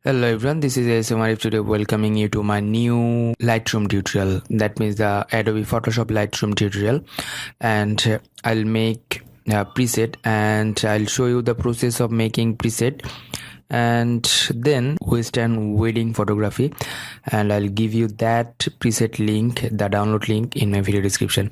Hello everyone, this is ASM Arif today welcoming you to my new Lightroom tutorial. That means the Adobe Photoshop Lightroom tutorial, and I'll make a preset and I'll show you the process of making preset and then Western wedding photography, and I'll give you that preset link, the download link in my video description.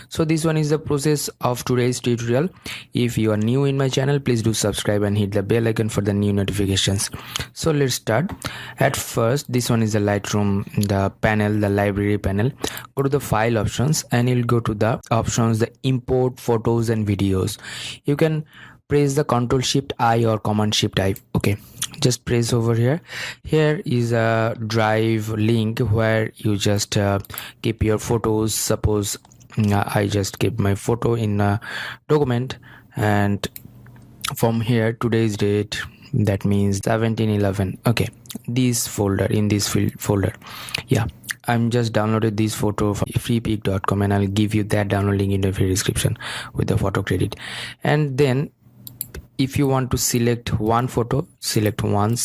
So this one is the process of today's tutorial. If you are new in my channel, please do subscribe and hit the bell icon for the new notifications. So let's start. At first, this one is the Lightroom, the panel, the library panel. Go to the file options and you'll go to the options, the import photos and videos. You can press the Ctrl Shift I or Command Shift I. Okay, just press over here. Here is a drive link where you just keep your photos. Suppose I just keep my photo in a document, and from here today's date, that means 17/11. okay, this folder, in this folder, yeah, I'm just downloaded this photo from freepik.com and I'll give you that download link in the video description with the photo credit. And then if you want to select one photo, select one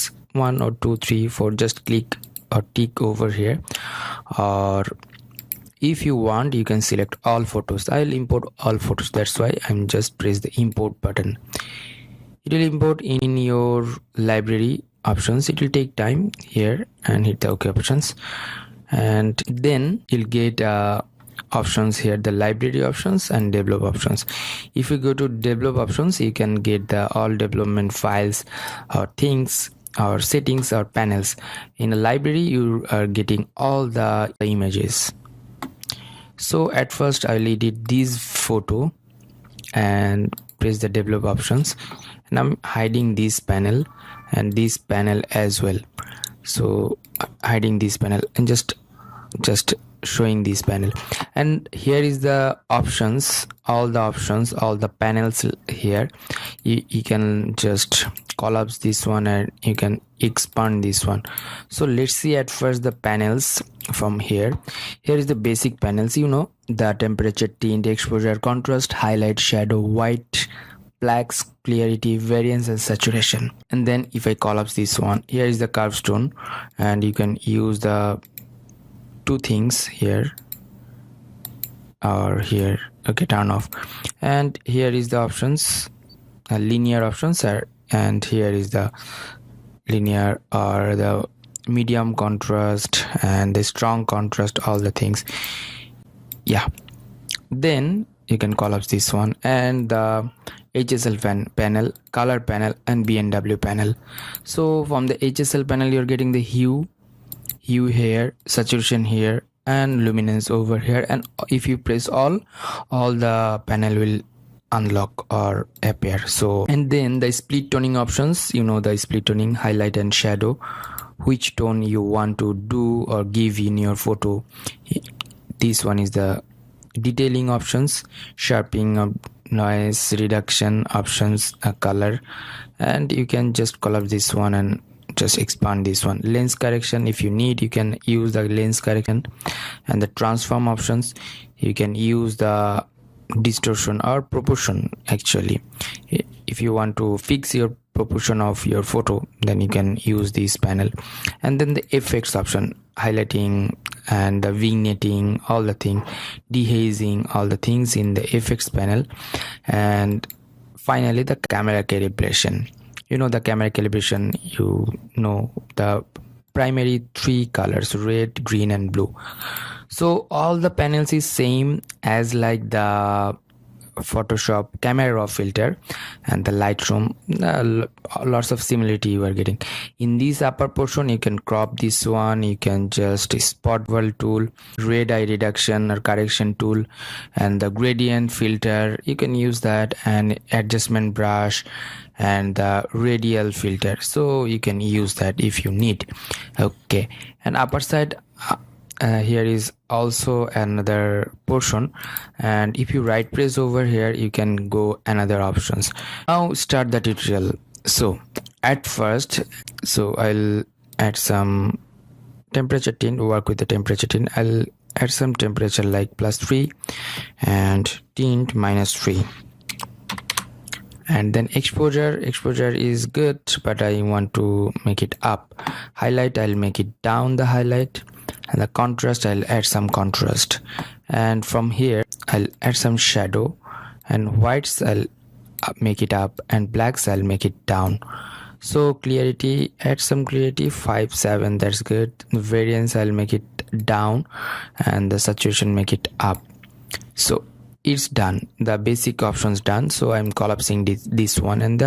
or two, three, four, just click or tick over here. Or if you want, you can select all photos. I'll import all photos, that's why I'm just press the import button. It will import in your library options. It will take time here, and hit the OK options, and then you'll get options here, the library options and develop options. If you go to develop options, you can get the all development files or things or settings or panels. In a library, you are getting all the images. So at first I'll edit this photo and press the develop options, and I'm hiding this panel and this panel as well. So hiding this panel and just showing this panel, and here is the options, all the panels here. You can just collapse this one and you can expand this one. So let's see at first the panels from here. Here is the basic panels, you know, the temperature, tint, exposure, contrast, highlight, shadow, white, blacks, clarity, variance and saturation. And then if I collapse this one, here is the curve stone, and you can use the two things here or here. Okay, turn off. And here is the options, linear options are, and here is the linear or the medium contrast and the strong contrast, all the things. Yeah, then you can collapse this one, and the HSL panel, color panel and BNW panel. So from the HSL panel, you're getting the hue here, saturation here, and luminance over here. And if you press all the panel will unlock or appear. So, and then the split toning options, you know, the split toning, highlight and shadow, which tone you want to do or give in your photo. This one is the detailing options, sharpening, noise reduction options, color, and you can just collapse this one and just expand this one. Lens correction, if you need, you can use the lens correction. And the transform options, you can use the distortion or proportion. Actually, if you want to fix your proportion of your photo, then you can use this panel. And then the effects option, highlighting and the vignetting, all the thing, dehazing, all the things in the effects panel. And finally the camera calibration. You know, the camera calibration, you know, the primary three colors, red, green and blue. So all the panels is same as like the Photoshop camera raw filter and the Lightroom. Lots of similarity you are getting. In this upper portion, you can crop this one, you can just spot world tool, red eye reduction or correction tool, and the gradient filter, you can use that, and adjustment brush and the radial filter, so you can use that if you need. Okay, and upper side, here is also another portion, and if you right press over here, you can go another options. Now start the tutorial. So at first, so I'll add some temperature tint, work with the temperature tint. I'll add some temperature like +3 and tint -3, And then exposure is good, but I want to make it up. Highlight, I'll make it down, the highlight. And the contrast, I'll add some contrast. And from here I'll add some shadow, and whites I'll make it up, and blacks I'll make it down. So clarity, add some clarity, 5 7, that's good. Variance, I'll make it down, and the saturation, make it up. So it's done, the basic options done. So I'm collapsing this one, and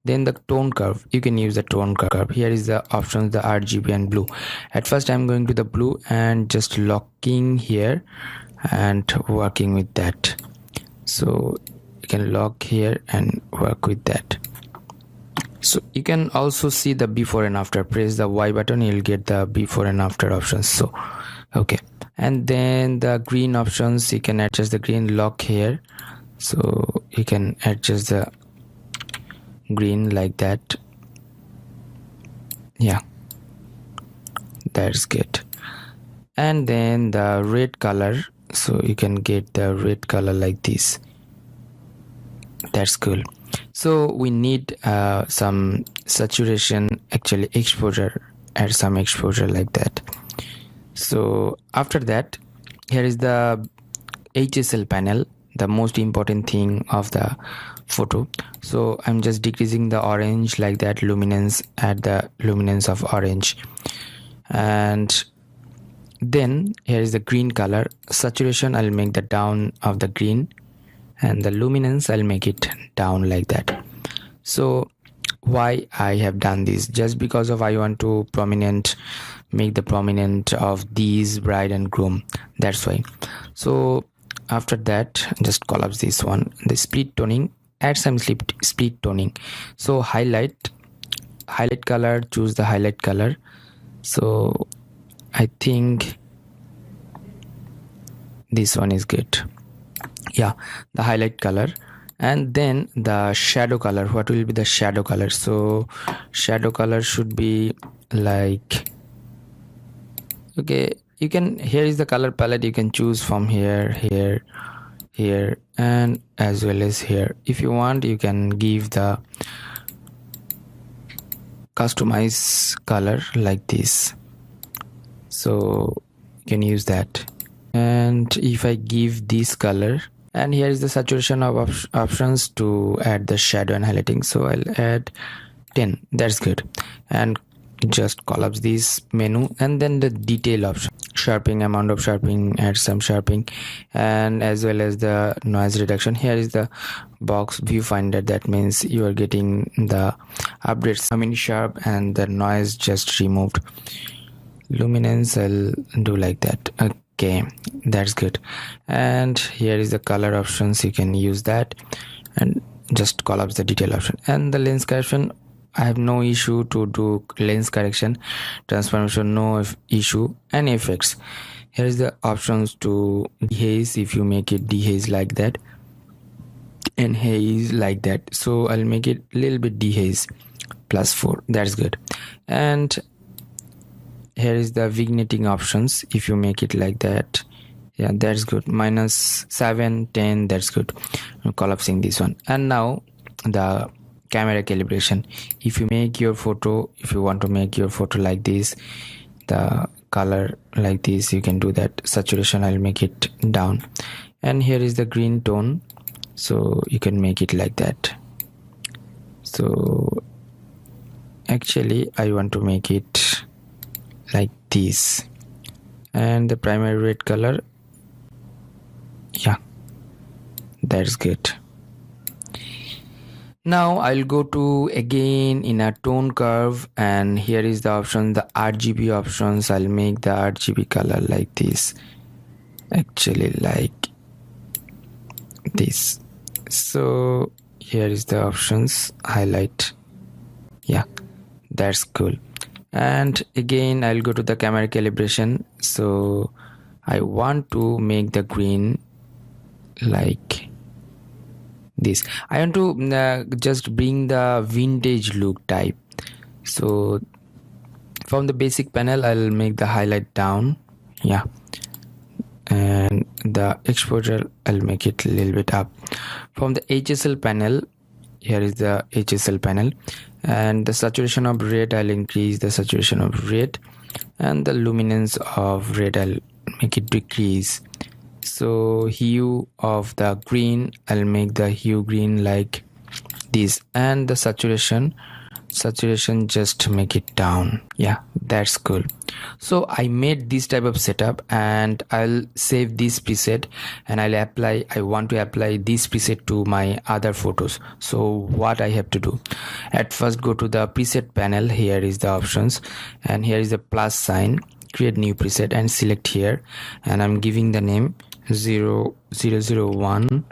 then the tone curve, you can use the tone curve. Here is the options, the RGB and blue. At first I'm going to the blue and just locking here and working with that. So you can lock here and work with that. So you can also see the before and after. Press the Y button, you'll get the before and after options. So okay, and then the green options, you can adjust the green, lock here, so you can adjust the green like that. Yeah, that's good. And then the red color, so you can get the red color like this. That's cool. So we need some saturation, actually exposure, add some exposure like that. So after that, here is the HSL panel, the most important thing of the photo. So I'm just decreasing the orange like that, luminance, add the luminance of orange. And then here is the green color, saturation, I'll make the down of the green, and the luminance, I'll make it down like that. So why I have done this? Just because of I want to make the prominent of these bride and groom, that's why. So after that, just collapse this one, the split toning, add some split toning. So highlight color, choose the highlight color. So I think this one is good. Yeah, the highlight color. And then the shadow color, what will be the shadow color? So shadow color should be like, okay, you can, here is the color palette, you can choose from here, and as well as here. If you want, you can give the customize color like this, so you can use that. And if I give this color, and here is the saturation of options to add the shadow and highlighting, so I'll add 10, that's good. And just collapse this menu, and then the detail option, sharpening, amount of sharpening, add some sharpening, and as well as the noise reduction. Here is the box viewfinder, that means you are getting the updates, how many sharp, and the noise just removed. Luminance, I'll do like that. Okay, that's good. And here is the color options, you can use that, and just collapse the detail option. And the lens correction, I have no issue to do lens correction, transformation, no issue. And effects, here is the options to dehaze, if you make it dehaze like that, and haze like that. So I'll make it a little bit dehaze, +4, that's good. And here is the vignetting options, if you make it like that, yeah, that's good, -7 10, that's good. I'm collapsing this one. And now the camera calibration, if you make your photo, if you want to make your photo like this, the color like this, you can do that. Saturation, I'll make it down. And here is the green tone, so you can make it like that. So actually I want to make it like this. And the primary red color, yeah, that's good. Now I'll go to again in a tone curve, and here is the option, the RGB options. I'll make the RGB color like this, actually like this. So here is the options, highlight, yeah, that's cool. And again I'll go to the camera calibration, so I want to make the green like this. I want to just bring the vintage look type. So from the basic panel I'll make the highlight down, yeah, and the exposure I'll make it a little bit up. From the HSL panel here is the HSL panel, and the saturation of red, I'll increase the saturation of red, and the luminance of red I'll make it decrease. So hue of the green, I'll make the hue green like this, and the saturation just make it down. Yeah, that's cool. So I made this type of setup, and I'll save this preset, and I want to apply this preset to my other photos. So what I have to do, at first go to the preset panel. Here is the options, and here is the plus sign, create new preset, and select here, and I'm giving the name 0001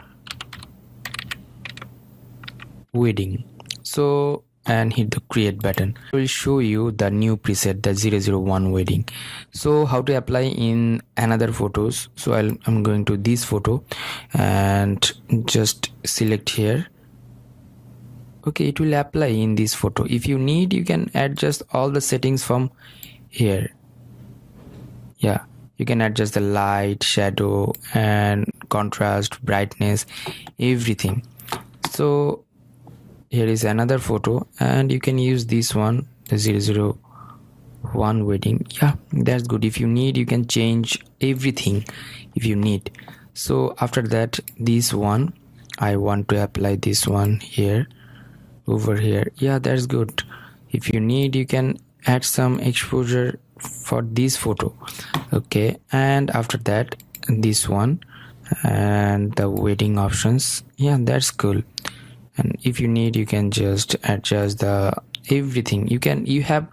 wedding. So, and hit the create button. It will show you the new preset, the 001 wedding. So how to apply in another photos? So I'm going to this photo and just select here. Okay, it will apply in this photo. If you need, you can adjust all the settings from here. Yeah, you can adjust the light, shadow, and contrast, brightness, everything. So here is another photo, and you can use this one, the 001 wedding. Yeah, that's good. If you need, you can change everything if you need. So after that, this one, I want to apply this one here, over here. Yeah, that's good. If you need, you can add some exposure for this photo. Okay, and after that, this one and the wedding options. Yeah, that's cool. And if you need, you can just adjust the everything. You have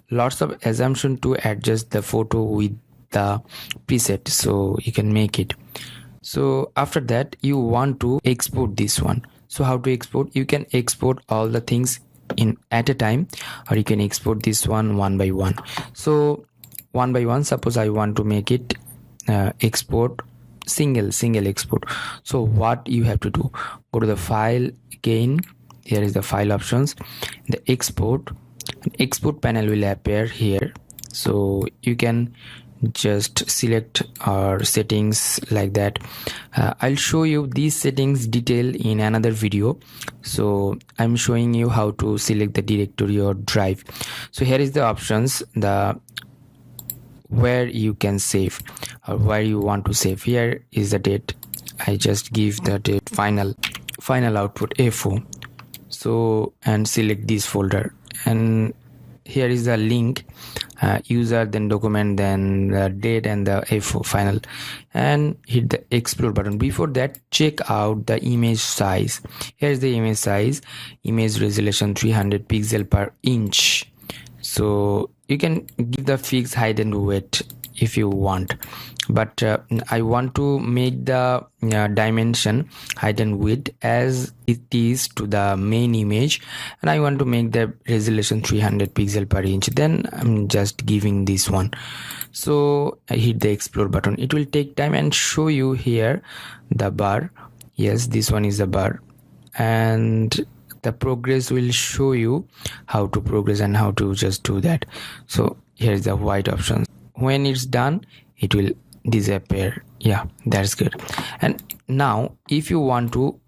lots of assumption to adjust the photo with the preset, so you can make it. So after that, you want to export this one. So how to export? You can export all the things in at a time, or you can export this one by one. So one by one, suppose I want to make it export single export. So what you have to do, go to the file again, here is the file options, the export panel will appear here. So you can just select our settings like that. I'll show you these settings detail in another video. So I'm showing you how to select the directory or drive. So here is the options, the where you can save or where you want to save. Here is the date. I just give the date, final output A4. So, and select this folder, and here is the link, user, then document, then the date, and the A4 final, and hit the explore button. Before that, check out the image size. Here is the image size, image resolution 300 pixel per inch. So you can give the fixed height and width if you want, but I want to make the dimension, height and width as it is to the main image, and I want to make the resolution 300 pixel per inch. Then I'm just giving this one. So I hit the explore button. It will take time and show you here the bar. Yes, this one is the bar, and the progress will show you how to progress and how to just do that. So here's the white option. When it's done, it will disappear. Yeah, that's good. And now if you want to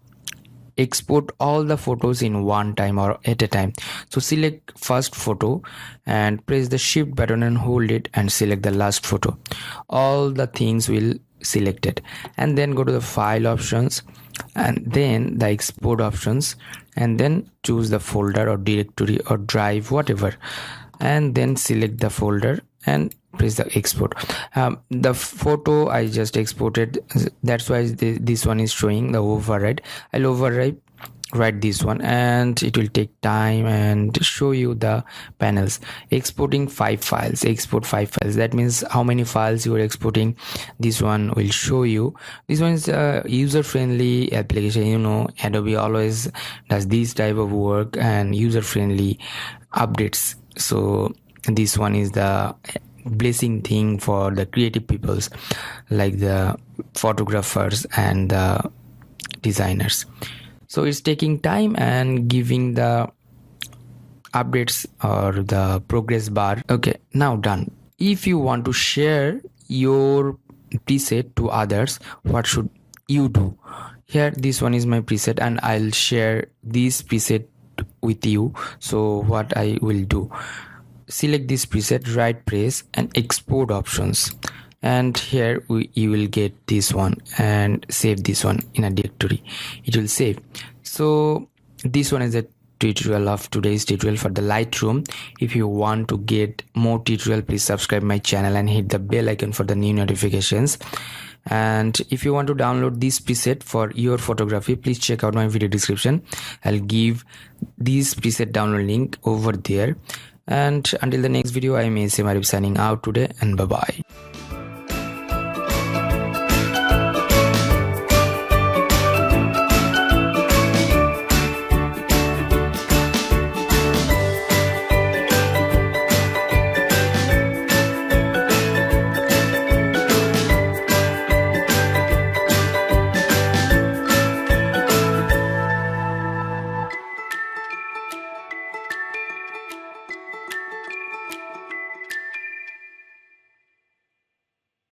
export all the photos in one time or at a time, so select first photo and press the shift button and hold it and select the last photo. All the things will selected, and then go to the file options and then the export options, and then choose the folder or directory or drive, whatever, and then select the folder and press the export. The photo I just exported, that's why this one is showing the override. I'll override this one, and it will take time and show you the panels. Exporting 5 files, export 5 files, that means how many files you are exporting. This one will show you. This one is a user-friendly application. You know, Adobe always does this type of work and user-friendly updates. So this one is the blessing thing for the creative peoples like the photographers and the designers. So it's taking time and giving the updates or the progress bar. Okay, now done. If you want to share your preset to others, what should you do? Here this one is my preset, and I'll share this preset with you. So what I will do, select this preset, right press and export options, and here you will get this one and save this one in a directory. It will save. So this one is a tutorial of today's tutorial for the Lightroom. If you want to get more tutorial, please subscribe my channel and hit the bell icon for the new notifications. And if you want to download this preset for your photography, please check out my video description. I'll give this preset download link over there. And until the next video, I am ASM Arif signing out today, and bye bye.